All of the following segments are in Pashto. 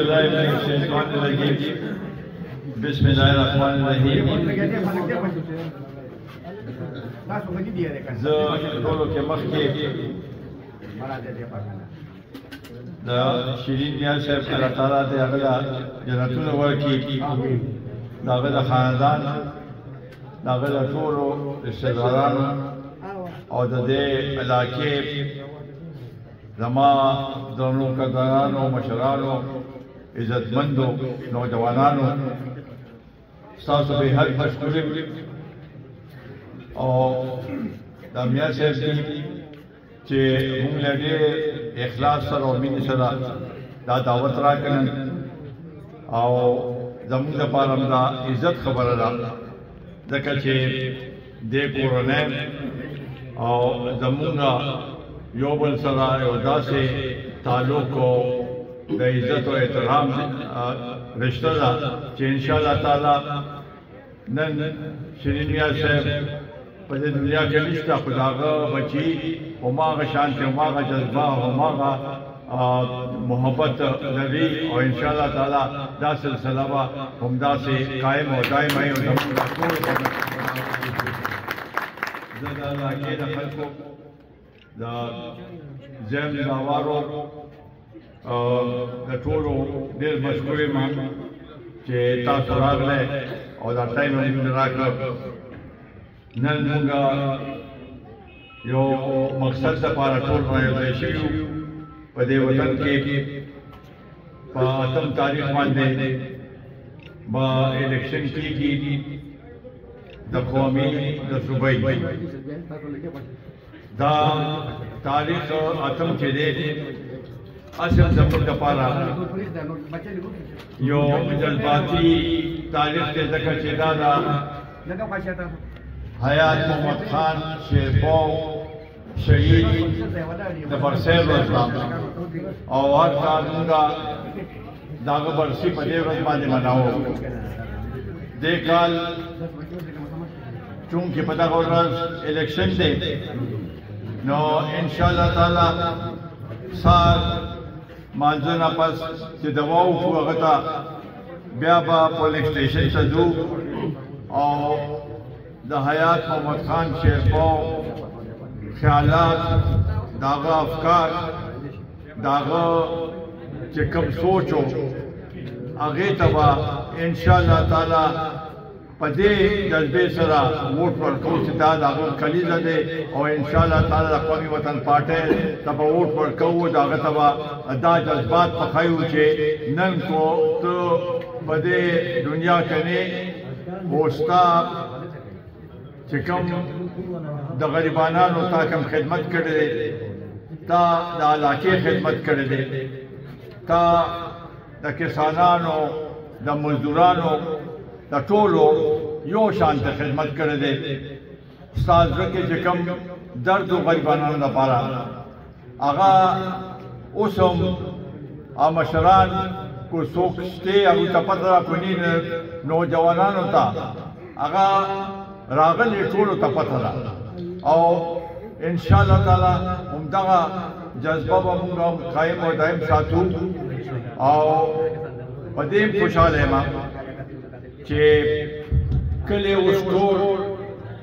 بسم الله الرحمن الرحیم. زه ټولو کې مخکې د شیرین میاں صاحب الله تعالی دې هغه جنتونه ورکړي، د هغه د خاندان، د هغه د ټولو رشتهدارانو او د دې علاقې زما درنو قدرانو، مشرانو، عزتمندو، نوجوانانو، ستاسو به حد مشکور یم. او د میاں صاحب چې موږ له ډېر اخلاص سره او مینې سره دا دعوت راکړل او زموږ لپاره هم دا عزت خبره ده، ځکه چې دې کورنۍ او زموږ یو بل سره یو داسې تعلق او د عزت او احترام رشته ده چې انشاءالله تعالی نن شیرین میاں صاحب په دې دنیا کې نشته، خو د هغه بچي هماغه شانتې، هماغه جذبه، هماغه محبت لري او انشاءالله تعالی دا سلسله به همداسې قایم او دایم وي. زه د علاقې د خلکو د زم داوارو د ټولو ډېر مشکور یم چې تاسو راغلی او دا ټایم موږ راکړ. نن موږ یو مقصد دپاره ټول رايوځای شوي یو په دې وطن کې. په 8 تاریخ باندې به الیکشن کېږي د قومي د صوبۍ. دا تاریخ 8 چې دی اصل زموږ دپاره یو جذباتي تاریخ دی، ځکه چې دا د حیات محمد خان شیرپاو شهید د برسۍ ورځ ده او هر کال موږ د هغه برسي په دې ورځ باندې مناوو. دې کال چونکې په دغه ورځ الیکشن دی، نو انشاءالله تعالی سار مانځه نه پس چې دوا وکړو هغه ته بیا به پولیس سټیشن ته ځو او د حیات محمد خان شیرپاو خیالات، د هغه افکار، د هغه چې کوم سوچ و هغې ته به انشاءالله تعالی په دې جذبې سره ووټ ورکوو چې دا د هغه کلیزه دی او انشاءالله تعالی د قومي وطن پارټۍ ته به ووټ ورکوو. د هغه ته به دا جذبات پخوو چې نن کو ته په دې دنیا کې نه خو ستا چې کوم د غریبانانو تا کوم خدمت کړی دی، تا د علاقې خدمت کړی دی، تا د کسانانو، د مزدورانو، د ټولو یو شان ته خدمت کړی دی. ستا زړه کې چې کوم درد و غریبانانو لپاره هغه اوس هم مشران کو څوک شته هغوی ته پته راکوني، نوجوانانو ته هغه راغلي ټولو ته پته ده او انشاءالله تعالی همدغه جذبه به موږ قایم او دایم ساتو. او په دې خوشحاله یم چې کلی اوس ټول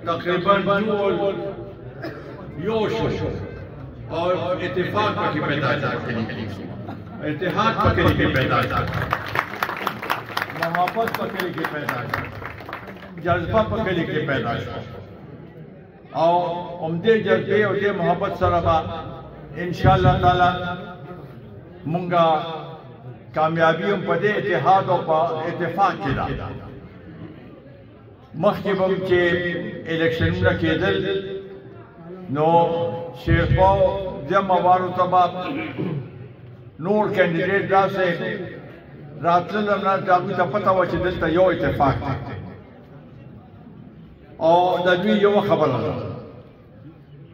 تقریبا ټول یو شو او اتفاق پکې پیدا شو، اتحاد پکې پیدا شو، محبت پکې پیدا شو، جذبه پکې پیدا شو. او همدې جذبې او دې محبت سره به انشاءالله تعالی مونږه کامیابی هم په دې اتحاد او په اتفاق کې ده. مخکې به هم چې الیکشنونه کېدل نو شیرپاو جمع وارو ته به نور کینډیډیټ داسې راتلل هم نه چې هغوی ته پته وه چې دلته یو اتفاق دی او د دوی یوه خبره ده.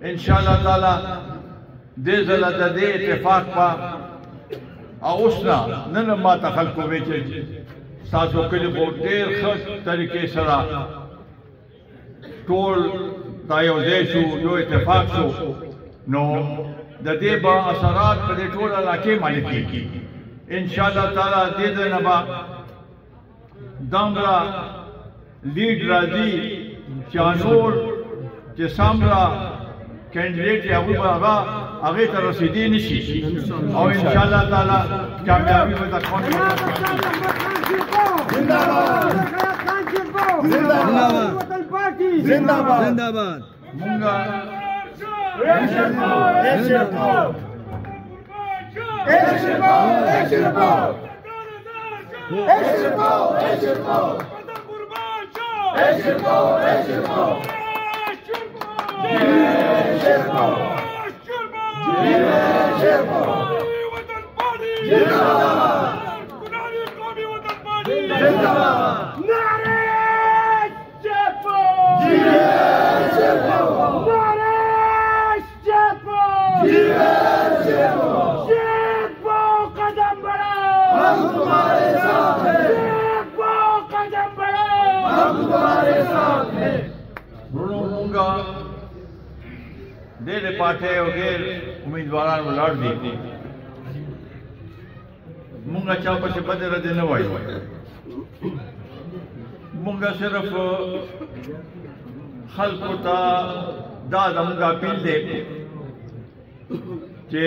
انشاءالله تعالی دې ځله د دې اتفاق به اوس نه نن ما ته خلکو وی چې ستاسو کلي خو ډېر ښه طریقې سره ټول دا یو ځای شو، یو اتفاق شو، نو د دې به اثرات په دې ټول علاقې باندې کېږي. انشاءاللہ تعالی دې نه با دمرا لیډ راځي چې نور چې سامرا کینډیډیټ هغه ته رسیدي نشي او انشاءاللہ تعالی کامیابی به تکون زنده‌باد مونږه ډېر پاټه او ډېر امیدواران ولاړ دي مونږه چا په بدر دې نه وایو مونږه صرف خلکو ته دا زموږ اپیل دی چې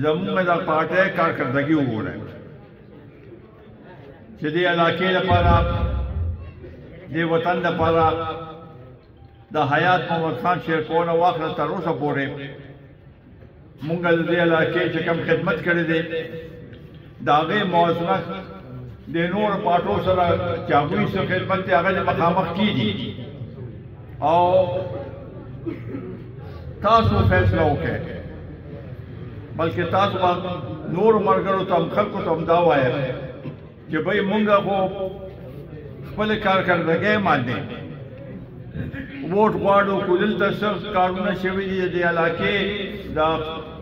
زموږ د پاټه کارکردګي وګورئ چې دې علاقې لپاره دې وطن لپاره د حیات محمد خان شیرپور واخله تر اوسه پورې مونږ د دې علاقې چې کوم خدمت کړې دی د هغې موازنه د نور پاټو سره چې هغوی څه خدمت دی هغه مخامخ کېږي او تاسو فیصله وکړئ بلکې تاسو به نور ملګرو ته هم خلکو ته هم دا وایئ چې بھئی مونږ خو خپلې کارکردګۍ باندې ووټ غواړو خو دلته سخت کارونه شوي دي د علاقې د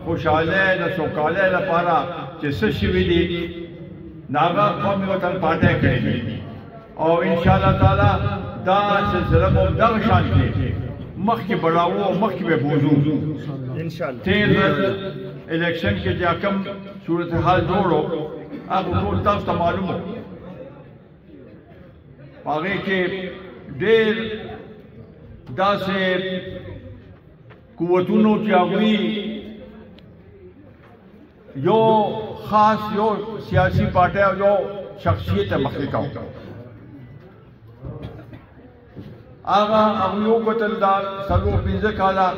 خوشحالۍ د سوکالۍ لپاره چې څه شوي دي نو هغه قومي وطن پاټۍ کړې دي او انشاءالله تعالی دا سلسله به همدغه شانتې مخکې بړاوو او مخکې به بوځو تېر الیکشن کې چې کوم صورتحال جوړ و هغه ټول تاسو ته معلوم و هغې کې ډېر داسې قوتونو چې هغوی یو خاص یو سیاسي پارټۍ او یو شخصیت مخکې کاوه هغوی وکتل دا څلور پنځه کاله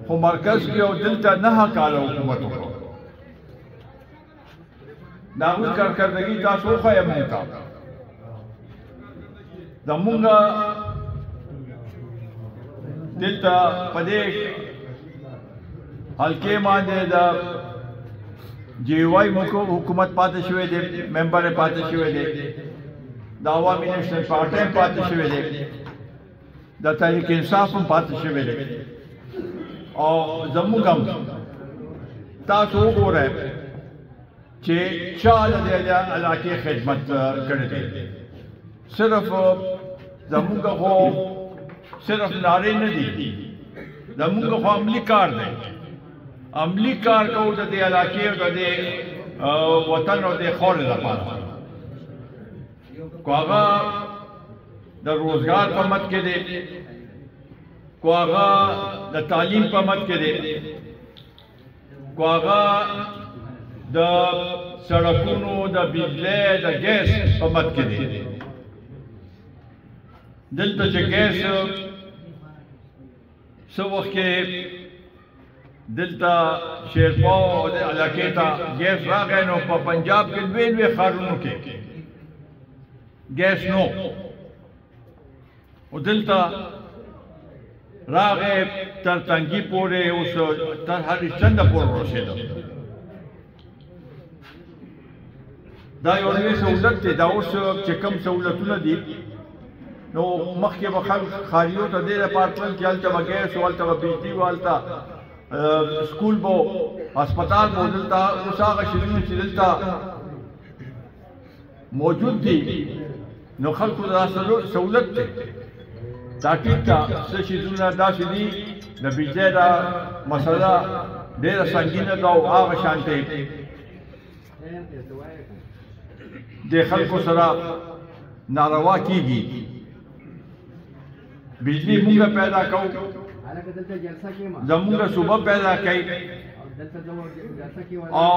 خو مرکز کې او دلته 9 کاله حکومت وکړو د هغوی کارکردګي تاسو وښایه مونږ ته زمونږ دلته په دې حلقې باندې د جی واي حکومت پاتې شوی دی ممبر یې پاتې شوی دی د عوامي نیشنل پارټۍ پاتې شوی دی د تحریک انصاف هم پاتې شوی دی او زموږ هم تاسو وګورئ چې چا د دې علاقې خدمت کړی دی صرف زموږ خو صرف نعرې نه دي زموږ خو عملي کار دی عملي کار کوو د دې علاقې او د دې وطن او د خاورې لپاره کو هغه د روزګار په مد کې دی کو هغه د تعلیم په مد کې دی کو هغه د سړکونو د بجلی د ګیس په مد کې دی دلته چې ګیس څه وخت کې دلته شیرپور د علاقې ته ګیس راغی نو په پنجاب کې لوی ښارونو کې ګیس نو او دلته راغی تر تنګي پورې اوس تر هریچنده پورې ورسېده دا یو لوی سهولت دی دا اوس چې کوم سهولتونه دي نو مخکې به خلک ښاریو ته دې لپاره تلل چې هلته به ګیس و هلته به بجلي و هلته سکول به هسپتال به دلته اوس هغه شیزونه چې دلته موجود دي نو خلکو دا سهولت دی دا ټیک ده څه شیزونه داسې دي د بجلی دا مسله ډېره سنګینه ده او هغه شانتې د خلکو سره ناروا کیږي. بجلی مونږ پیدا کوو، زمونږ صوبه پیدا کوي او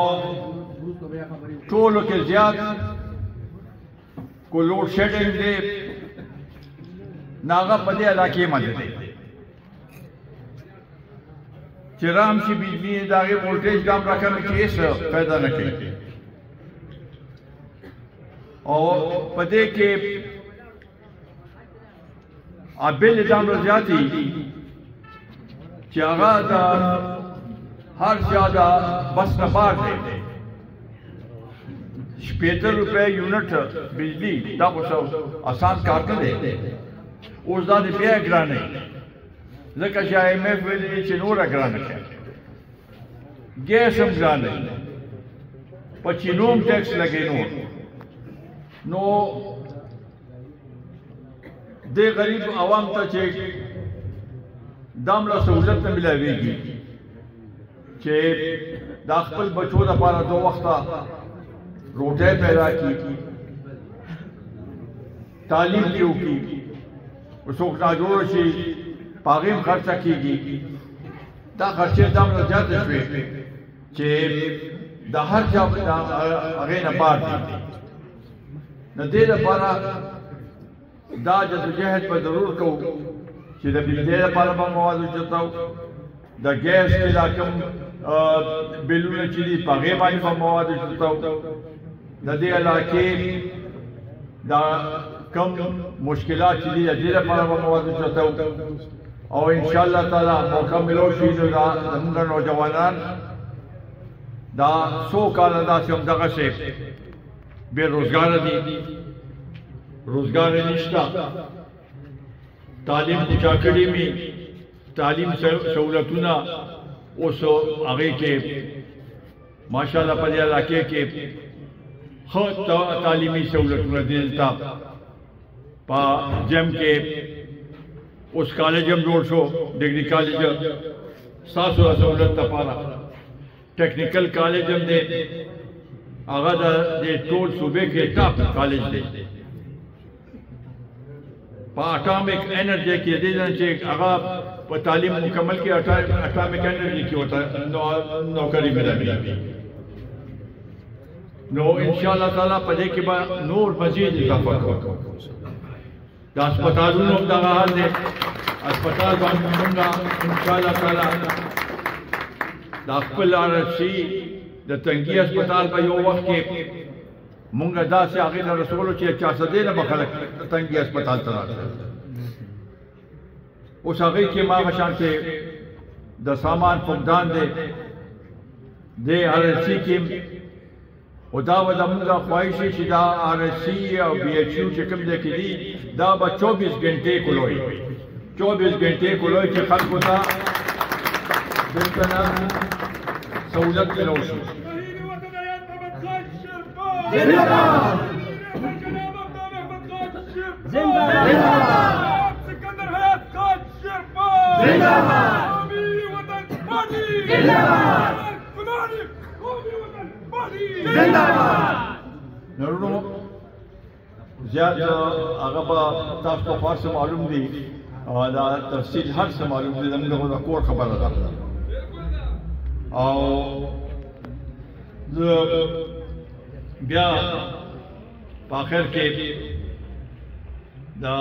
ټولو کې زیات کو لوډ شیډنګ دی ناغه په دې علاقې باندې دی چې رام شي بجلی د هغې وولټیج دام راکمې چې هېڅ پیدا نه کوي او په دې کې بل دومره زیاتې چې هغه د هر چا د بس نه بار دی. 70 روپۍ یونټ بجلی دا خو آسان کار نه دی، اوس دا د بیا ګرانه ځکه چې IMF ویلي دي چې نوره ګرانه کړه، ګیس هم ګرانه، په چینو هم ټیکس لګوي نو دې غریب عوام ته چې دامله سهولت نه ملاویږي چې دا خپل بچو لپاره 2 وخته روټۍ پیدا کړي، تعلیم کې وکړي، څوک ناجوړه شي په هغې هم خرچه کېږي. دا خرچې دومره زیاتې شوې چې د هر چا هغې نه بار دي. د دې لپاره دا جدوجهد په ضرور کوو چې د بجلی لپاره به مواد وچتاو، د ګیس کې دا کوم بلونه چې دي په هغې باندې به مواد وچتاو، د دې علاقې دا کم مشکلات چې دي د دې لپاره به مواد وچتاو او انشاءالله تعالی موقع ملو شي نو دا زموږ نوجوانان دا 100 کاله داسې همدغسې بې روزګاره دي، روزګار نشته، تعلیم پوچا کړي مې تعلیم سہولتونه اوس هغې کې ماشاءالله په دې علاقې کې ښه تعلیمي سہولتونه دي. دلته په جم کې اوس کالج هم جوړ شو، ډګري کالج ستاسو د سہولت لپاره، ټیکنیکل کالج هم دی، هغه د ټول صوبې کې ټاپ کالج دی. په اټامیک انرژي کې دې چې هغه په تعلیم مکمل کې اټامیک انرژي کې ورته نوکري ملوي. نو ان شاء الله تعالی په دې کې به نور مزید اضافه کوو. د هسپتالونو هم دغه حال دی، هسپتال باندې موږ ان شاء الله تعالی د خپل RFC د تنګي هسپتال په یو وخت کې مونږ داسې هغې ته رسولو چې 400 نه به خلک تنګي هسپتال ته راتلل. اوس هغې کې ما هغه شانتې د سامان فقدان دی د RFC کې، او دا به زموږ خواهش وي چې دا RFC او BHU چې کوم ځای کې دي دا به 24 غنټې کلوي 24 غنټې کلوي چې خلکو ته دلته نه سهولت ملو شي. زنده‌باد زنده‌باد سکندر حیات خان شیرباد زنده‌باد قومی وطن پارٹی زنده‌باد قومی وطن پارٹی زنده‌باد. نورونو زیات هغه به تاسو ته خاص معلوم دي او دا تفصیل هر څه معلوم دي، زموږ د کور خبره ده او بیا په آخر کې دا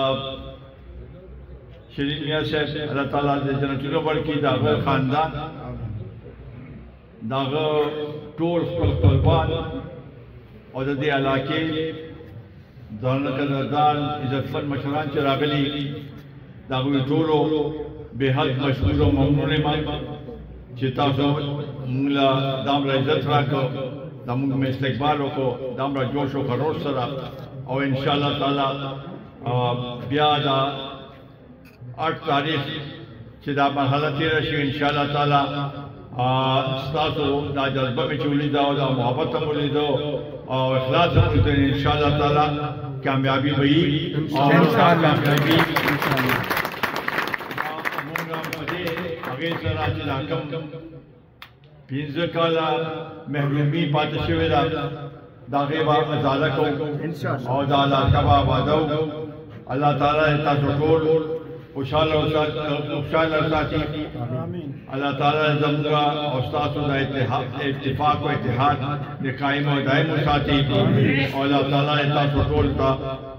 شیرین میاں صاحب الله تعالی د جنتونو ورکړي، د هغه خاندان، د هغه ټول خپلوان او د دې علاقې ځانونه قدردان عزتمن مشران چې راغلي د هغوی ټولو بې حد مشکور او ممنون یم چې تاسو موږ له دومره عزت راکړو، دا موږ مې استقبال وکړو دومره جوش و خروش سره. او انشاءالله تعالی بیا دا 8 تاریخ چې دا مرحله تېره شي انشاءالله تعالی ستاسو دا جذبه مې چې ولیده او دا محبت هم ولیده او اخلاص هم ولیده، انشاءالله تعالی کامیابي به وي او کامیابي موږ هم په دې هغې سره چې دا کوم 15 کاله محرومي پاتې شوې ده د هغې به ازاله کوو او د علاقه به آبادوو. الله تعالی تاسو ټول خوشحاله وساتي. الله تعالی زموږ او ستاسو د اتفاق او اتحاد د قایم او دایم وساتي او الله تعالی تاسو ټول ته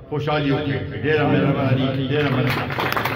خوشحالي وکړي. ډېره مهرباني.